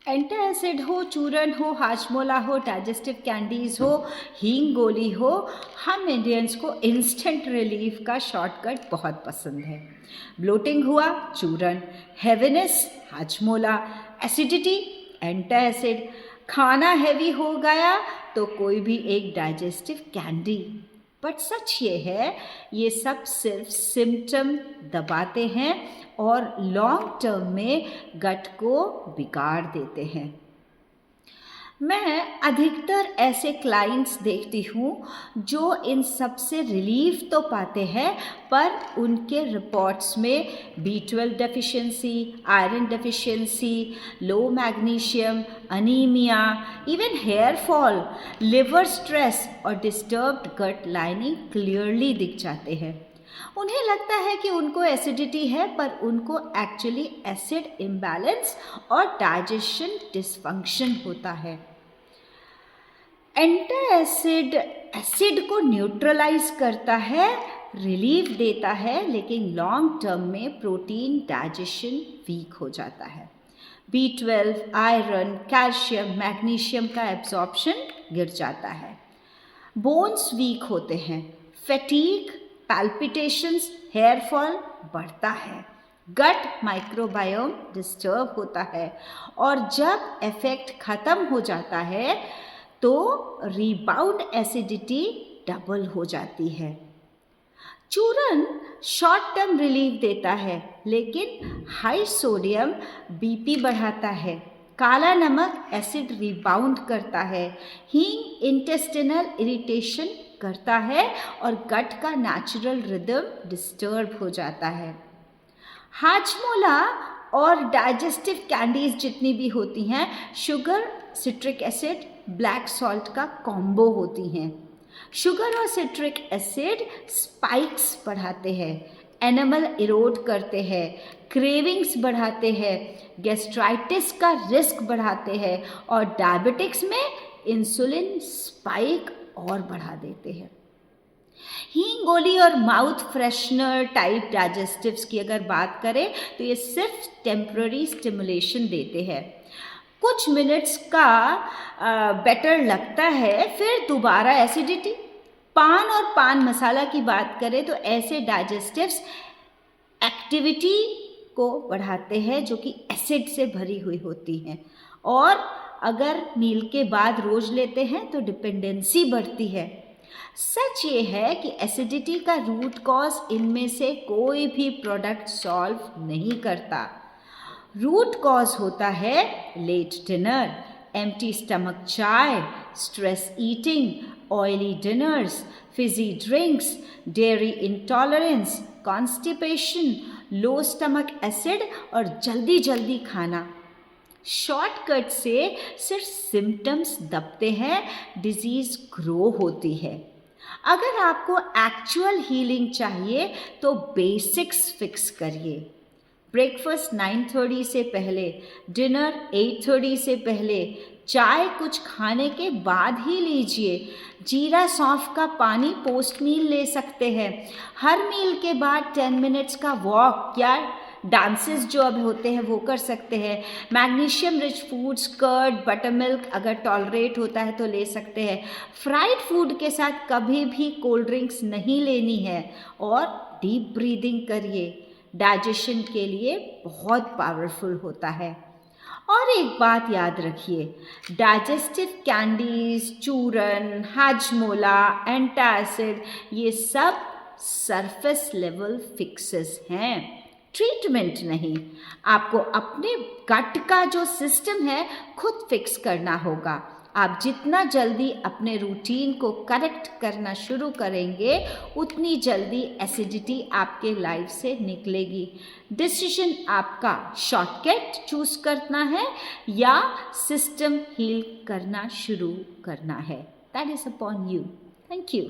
Antacid हो, चूरन हो, हाजमोला हो, डाइजेस्टिव कैंडीज़ हो, हींग गोली हो, हम इंडियंस को इंस्टेंट रिलीफ का शॉर्टकट बहुत पसंद है। ब्लोटिंग हुआ चूरन, हेवीनेस हाजमोला, एसिडिटी एंटासिड, खाना हैवी हो गया तो कोई भी एक डाइजेस्टिव कैंडी। बट सच ये है, ये सब सिर्फ सिम्टम दबाते हैं और लॉन्ग टर्म में गट को बिगाड़ देते हैं। मैं अधिकतर ऐसे क्लाइंट्स देखती हूँ जो इन सब से रिलीफ तो पाते हैं, पर उनके रिपोर्ट्स में B12 deficiency, iron deficiency, low magnesium, anaemia, even hair fall, liver stress और डिस्टर्ब्ड गट लाइनिंग क्लियरली दिख जाते हैं। उन्हें लगता है कि उनको एसिडिटी है, पर उनको एक्चुअली एसिड इम्बैलेंस और डाइजेशन डिसफंक्शन होता है। एंटासिड एसिड को न्यूट्रलाइज करता है, रिलीफ देता है, लेकिन लॉन्ग टर्म में प्रोटीन डाइजेशन वीक हो जाता है। B12, आयरन, कैल्शियम, मैग्नीशियम का एब्जॉर्प्शन गिर जाता है। बोन्स वीक होते हैं, फैटीग, पैल्पिटेशंस, हेयर फॉल बढ़ता है, गट माइक्रोबायोम डिस्टर्ब होता है, और जब इफेक्ट खत्म हो जाता है तो रिबाउंड एसिडिटी डबल हो जाती है। चूरन शॉर्ट टर्म रिलीफ देता है, लेकिन हाई सोडियम बीपी बढ़ाता है, काला नमक एसिड रिबाउंड करता है, हींग इंटेस्टिनल इरिटेशन करता है और गट का नेचुरल रिदम डिस्टर्ब हो जाता है। हाजमोला और डाइजेस्टिव कैंडीज जितनी भी होती हैं, sugar, citric acid, black salt का कॉम्बो होती हैं। शुगर और सिट्रिक एसिड स्पाइक्स बढ़ाते हैं, एनिमल इरोड करते हैं, क्रेविंग्स बढ़ाते हैं, गैस्ट्राइटिस का रिस्क बढ़ाते हैं और डायबिटिक्स में इंसुलिन स्पाइक और बढ़ा देते हैं। हींग गोली और माउथ फ्रेशनर टाइप डाइजेस्टिव्स की अगर बात करें तो ये सिर्फ टेम्पररी स्टिमुलेशन देते हैं, कुछ मिनट्स का बेटर लगता है, फिर दोबारा एसिडिटी। पान और पान मसाला की बात करें तो ऐसे डाइजेस्टिव्स एक्टिविटी को बढ़ाते हैं जो कि एसिड से भरी हुई होती हैं, और अगर मील के बाद रोज लेते हैं तो डिपेंडेंसी बढ़ती है। सच ये है कि एसिडिटी का रूट कॉज इनमें से कोई भी प्रोडक्ट सॉल्व नहीं करता। रूट कॉज होता है लेट डिनर, एम्प्टी स्टमक चाय, stress eating, oily dinners, fizzy drinks, dairy intolerance, constipation, low stomach acid और जल्दी जल्दी खाना। शॉर्टकट से सिर्फ सिम्टम्स दबते हैं, डिजीज़ ग्रो होती है। अगर आपको एक्चुअल हीलिंग चाहिए तो बेसिक्स फिक्स करिए। ब्रेकफास्ट 9:30 से पहले, डिनर 8:30 से पहले, चाय कुछ खाने के बाद ही लीजिए। जीरा सौंफ का पानी पोस्ट मील ले सकते हैं। हर मील के बाद 10 मिनट्स का वॉक या डांसेस जो अब होते हैं वो कर सकते हैं। Magnesium rich foods, curd, buttermilk अगर टॉलरेट होता है तो ले सकते हैं। फ्राइड फूड के साथ कभी भी कोल्ड ड्रिंक्स नहीं लेनी है, और डीप ब्रीदिंग करिए, डाइजेशन के लिए बहुत पावरफुल होता है। और एक बात याद रखिए, डाइजेस्टिव कैंडीज, चूरन, हाजमोला, एंटासिड, ये सब सरफेस लेवल फिक्सेस हैं, ट्रीटमेंट नहीं। आपको अपने गट का जो सिस्टम है खुद फिक्स करना होगा। आप जितना जल्दी अपने रूटीन को करेक्ट करना शुरू करेंगे, उतनी जल्दी एसिडिटी आपके लाइफ से निकलेगी। डिसीजन आपका, शॉर्टकट चूज करना है या सिस्टम हील करना शुरू करना है। That is upon you. Thank you.